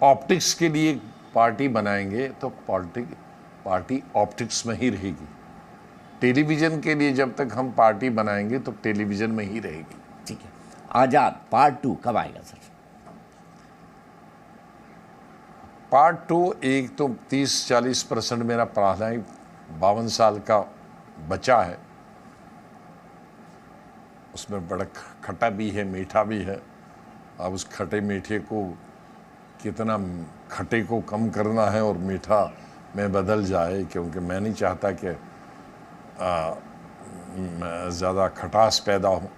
Speaker 1: ऑप्टिक्स के लिए पार्टी बनाएंगे तो पार्टी ऑप्टिक्स में ही रहेगी। टेलीविज़न के लिए जब तक हम पार्टी बनाएंगे तो टेलीविज़न में ही रहेगी।
Speaker 2: ठीक है, आज़ाद पार्ट 2 कब आएगा सर?
Speaker 1: पार्ट 2 एक तो 30-40% मेरा पढ़ाना ही 52 साल का बचा है, उसमें बड़ा खट्टा भी है, मीठा भी है। अब उस खट्टे मीठे को कितना खट्टे को कम करना है और मीठा में बदल जाए, क्योंकि मैं नहीं चाहता कि ज़्यादा खटास पैदा हो।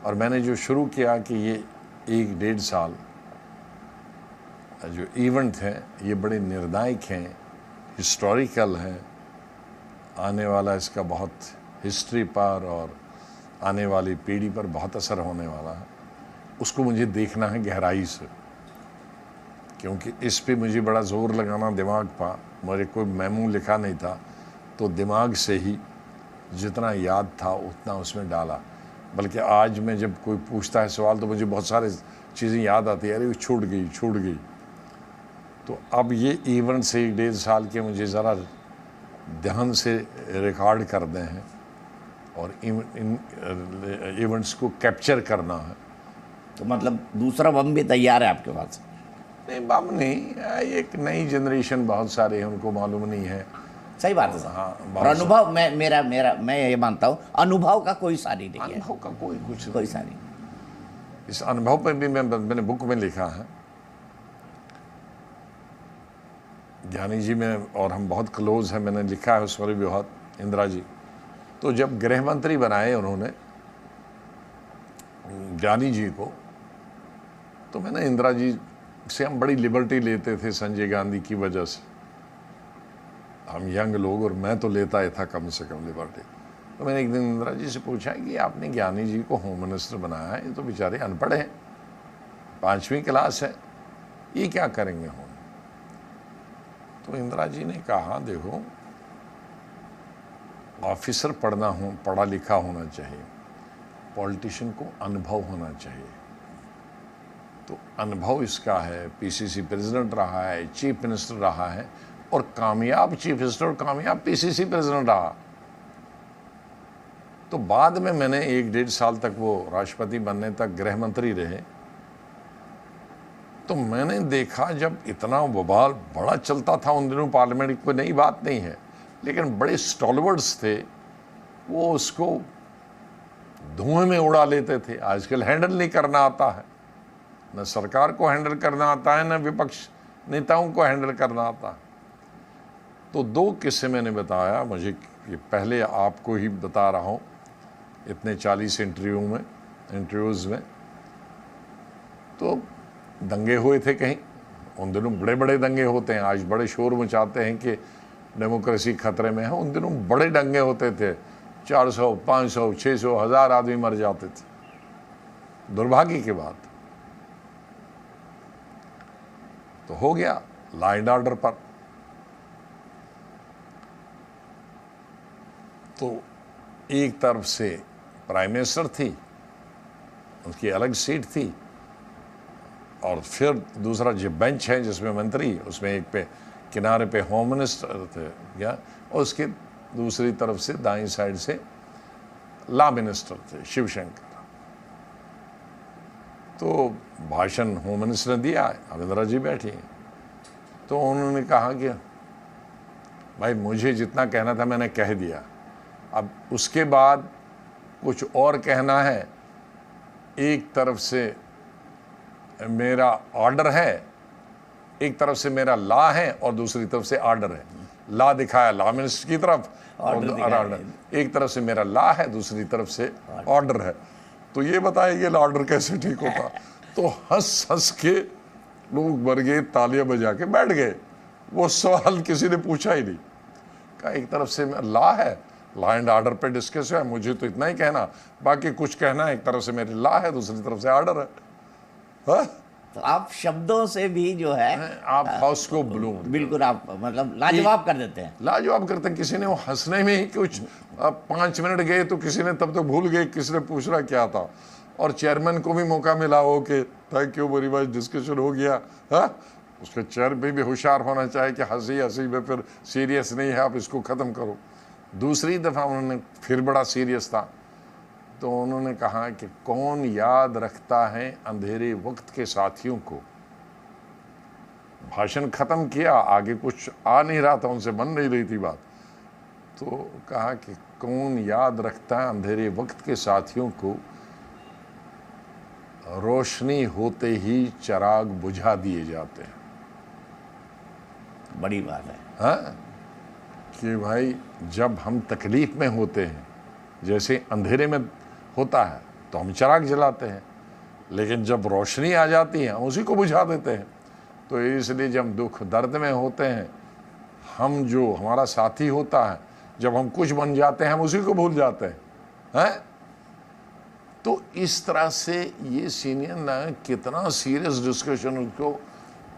Speaker 1: और मैंने जो शुरू किया कि ये 1-1.5 साल जो इवेंट हैं ये बड़े निर्णायक हैं, हिस्टोरिकल हैं, आने वाला इसका बहुत हिस्ट्री पर और आने वाली पीढ़ी पर बहुत असर होने वाला है। उसको मुझे देखना है गहराई से, क्योंकि इस पे मुझे बड़ा ज़ोर लगाना दिमाग पर, मुझे कोई मेमू लिखा नहीं था, तो दिमाग से ही जितना याद था उतना उसमें डाला। बल्कि आज मैं जब कोई पूछता है सवाल तो मुझे बहुत सारे चीज़ें याद आती है, अरे छूट गई। तो अब ये इवेंट से 1.5 साल के मुझे ज़रा ध्यान से रिकॉर्ड करने हैं और इन इवेंट्स को कैप्चर करना है।
Speaker 2: तो मतलब दूसरा बम भी तैयार है आपके पास?
Speaker 1: नहीं, बम नहीं, एक नई जनरेशन बहुत सारे हैं, उनको मालूम नहीं है।
Speaker 2: सही बात है सर।
Speaker 1: हाँ,
Speaker 2: और अनुभव मैं ये मानता हूँ, अनुभव का कोई सानी नहीं है।
Speaker 1: अनुभव का कुछ
Speaker 2: कोई सानी।
Speaker 1: इस अनुभव पर भी मैंने बुक में लिखा है। ज्ञानी जी में और हम बहुत क्लोज हैं, मैंने लिखा है उस पर भी बहुत। इंदिरा जी तो जब गृह मंत्री बनाए उन्होंने ज्ञानी जी को, तो मैंने इंदिरा जी से हम बड़ी लिबर्टी लेते थे संजय गांधी की वजह से। हम यंग लोग, और मैं तो लेता ही था कम से कम लिबर्टी। तो मैंने एक दिन इंदिरा जी से पूछा कि आपने ज्ञानी जी को होम मिनिस्टर बनाया है, ये तो बेचारे अनपढ़ हैं, 5वीं क्लास है, ये क्या करेंगे होम? तो इंदिरा जी ने कहा, देखो ऑफिसर पढ़ा लिखा होना चाहिए, पॉलिटिशियन को अनुभव होना चाहिए। तो अनुभव इसका है, पीसीसी प्रेसिडेंट रहा है, चीफ मिनिस्टर रहा है, और कामयाब चीफ मिनिस्टर और कामयाब पीसीसी प्रेसिडेंट रहा। तो बाद में मैंने 1.5 साल तक वो राष्ट्रपति बनने तक गृह मंत्री रहे। तो मैंने देखा जब इतना बवाल बड़ा चलता था उन दिनों पार्लियामेंट, कोई नई बात नहीं है, लेकिन बड़े स्टॉलवर्ड्स थे, वो उसको धुएं में उड़ा लेते थे। आजकल हैंडल नहीं करना आता है, न सरकार को हैंडल करना आता है, न विपक्ष नेताओं को हैंडल करना आता है। तो 2 किस्से मैंने बताया, मुझे ये पहले आपको ही बता रहा हूँ, इतने 40 इंटरव्यूज़ में। तो दंगे हुए थे कहीं, उन दिनों बड़े बड़े दंगे होते हैं, आज बड़े शोर मचाते हैं कि डेमोक्रेसी खतरे में है, उन दिनों बड़े दंगे होते थे, 400, 500, 600, 1000 आदमी मर जाते थे दुर्भाग्य की बात। तो हो गया लॉ एंड ऑर्डर पर। तो एक तरफ से प्राइम मिनिस्टर थी, उसकी अलग सीट थी, और फिर दूसरा जो बेंच है जिसमें मंत्री, उसमें एक पे किनारे पे होम मिनिस्टर थे या, और उसके दूसरी तरफ से दाईं साइड से लॉ मिनिस्टर थे शिवशंकर। तो भाषण होम मिनिस्टर ने दिया, अब इंदिरा जी बैठी हैं। तो उन्होंने कहा कि भाई मुझे जितना कहना था मैंने कह दिया, अब उसके बाद कुछ और कहना है। एक तरफ से मेरा ऑर्डर है, एक तरफ से मेरा लॉ है, और दूसरी तरफ से ऑर्डर है। लॉ दिखाया लॉ मिनिस्टर की तरफ, ऑर्डर एक तरफ से मेरा लॉ है, दूसरी तरफ से ऑर्डर है। तो ये बताइए ये ऑर्डर कैसे ठीक होता? तो हंस हंस के लोग मर गए, तालियां बजा के बैठ गए। वो सवाल किसी ने पूछा ही नहीं। कहा एक तरफ से लॉ है, लॉ एंड ऑर्डर पे डिस्कस है, मुझे तो इतना ही कहना, बाकी कुछ कहना, एक तरफ से मेरी लॉ है, दूसरी तरफ से ऑर्डर है। हाँ?
Speaker 2: तो आप शब्दों से भी जो है
Speaker 1: आप हाउस को ब्लू
Speaker 2: बिल्कुल आप मतलब लाजवाब कर देते हैं।
Speaker 1: लाजवाब करते हैं। किसी ने वो हंसने में ही कुछ 5 मिनट गए तो किसी ने तब तो भूल गए, किसी ने पूछ रहा क्या था, और चेयरमैन को भी मौका मिला हो कि thank you very much, discussion हो गया। हाँ, उसके चेयरमैन भी होशियार होना चाहिए कि हंसी हंसी में फिर सीरियस नहीं है, आप इसको ख़त्म करो। दूसरी दफ़ा उन्होंने फिर बड़ा सीरियस था, तो उन्होंने कहा कि कौन याद रखता है अंधेरे वक्त के साथियों को। भाषण खत्म किया, आगे कुछ आ नहीं रहा था, उनसे बन नहीं रही थी बात। तो कहा कि कौन याद रखता है अंधेरे वक्त के साथियों को, रोशनी होते ही चिराग बुझा दिए जाते हैं।
Speaker 2: बड़ी बात है।
Speaker 1: हाँ, कि भाई जब हम तकलीफ में होते हैं, जैसे अंधेरे में होता है तो हम चिराग जलाते हैं, लेकिन जब रोशनी आ जाती है हम उसी को बुझा देते हैं। तो इसलिए जब दुख दर्द में होते हैं, हम जो हमारा साथी होता है, जब हम कुछ बन जाते हैं हम उसी को भूल जाते हैं। तो इस तरह से ये सीनियर ने कितना सीरियस डिस्कशन उसको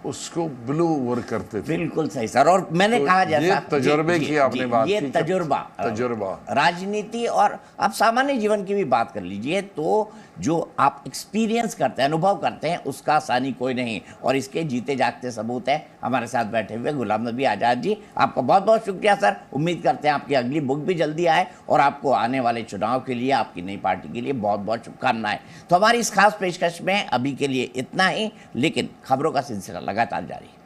Speaker 1: उसको ब्लो ओवर करते थे।
Speaker 2: बिल्कुल सही सर। और मैंने
Speaker 1: तो
Speaker 2: कहा
Speaker 1: ये
Speaker 2: जैसा
Speaker 1: तजुर्बे की आपने बात
Speaker 2: ये
Speaker 1: की,
Speaker 2: तजुर्बा राजनीति और आप सामान्य जीवन की भी बात कर लीजिए तो जो आप एक्सपीरियंस करते हैं, अनुभव करते हैं, उसका आसानी कोई नहीं। और इसके जीते जागते सबूत है हमारे साथ बैठे हुए गुलाम नबी आज़ाद जी। आपका बहुत बहुत शुक्रिया सर। उम्मीद करते हैं आपकी अगली बुक भी जल्दी आए और आपको आने वाले चुनाव के लिए, आपकी नई पार्टी के लिए बहुत बहुत शुभकामनाएं। तो हमारी इस खास पेशकश में अभी के लिए इतना ही, लेकिन खबरों का सिलसिला लगातार जारी है।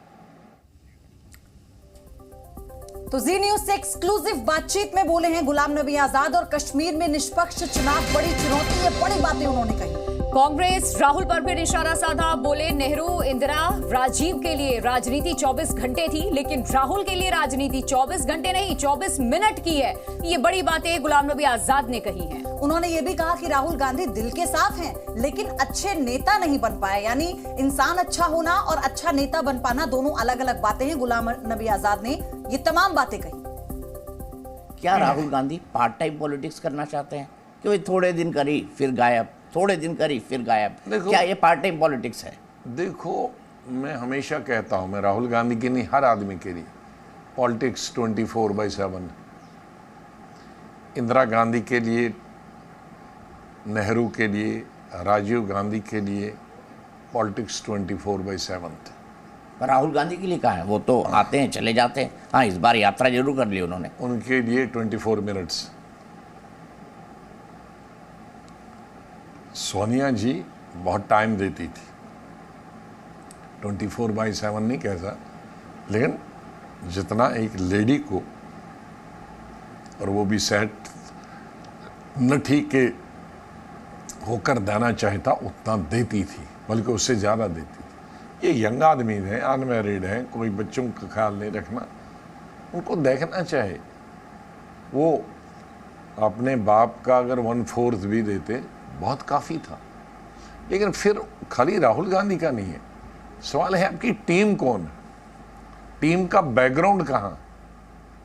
Speaker 3: तो जी न्यूज से एक्सक्लूसिव बातचीत में बोले हैं गुलाम नबी आजाद और कश्मीर में निष्पक्ष चुनाव बड़ी चुनौती है, बड़ी बातें उन्होंने कही।
Speaker 4: कांग्रेस राहुल पर भी निशाना साधा, बोले नेहरू, इंदिरा, राजीव के लिए राजनीति 24 घंटे थी, लेकिन राहुल के लिए राजनीति 24 घंटे नहीं 24 मिनट की है। ये बड़ी बातें गुलाम नबी आजाद ने कही हैं।
Speaker 3: उन्होंने ये भी कहा कि राहुल गांधी दिल के साफ हैं, लेकिन अच्छे नेता नहीं बन पाए। यानी इंसान अच्छा होना और अच्छा नेता बन पाना दोनों अलग अलग बातें हैं। गुलाम नबी आजाद ने ये तमाम बातें कही।
Speaker 2: क्या Rahul Gandhi part time politics करना चाहते हैं कि भाई थोड़े दिन करी फिर गायब, थोड़े दिन करी फिर गायब? क्या ये पार्ट टाइम पॉलिटिक्स है?
Speaker 1: देखो, मैं हमेशा कहता हूं, मैं राहुल गांधी की नहीं, हर आदमी के लिए पॉलिटिक्स 24/7। इंदिरा गांधी के लिए, नेहरू के लिए, राजीव गांधी के लिए पॉलिटिक्स 24/7।
Speaker 2: पर राहुल गांधी के लिए कहा है? वो तो आते हैं चले जाते हैं। हाँ, इस बार यात्रा जरूर कर ली उन्होंने।
Speaker 1: उनके लिए 24 मिनट्स। सोनिया जी बहुत टाइम देती थी, 24/7 नहीं कहता, लेकिन जितना एक लेडी को, और वो भी सेट न ठीक के होकर देना चाहता उतना देती थी, बल्कि उससे ज़्यादा देती थी। ये यंग आदमी हैं, अनमैरिड हैं, कोई बच्चों का ख्याल नहीं रखना, उनको देखना चाहे। वो अपने बाप का अगर 1/4 भी देते बहुत काफ़ी था। लेकिन फिर खाली राहुल गांधी का नहीं है, सवाल है आपकी टीम कौन है, टीम का बैकग्राउंड कहाँ?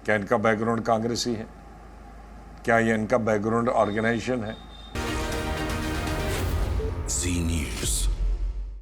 Speaker 1: क्या इनका बैकग्राउंड कांग्रेसी है? क्या ये इनका बैकग्राउंड ऑर्गेनाइजेशन है?
Speaker 5: जी न्यूज़।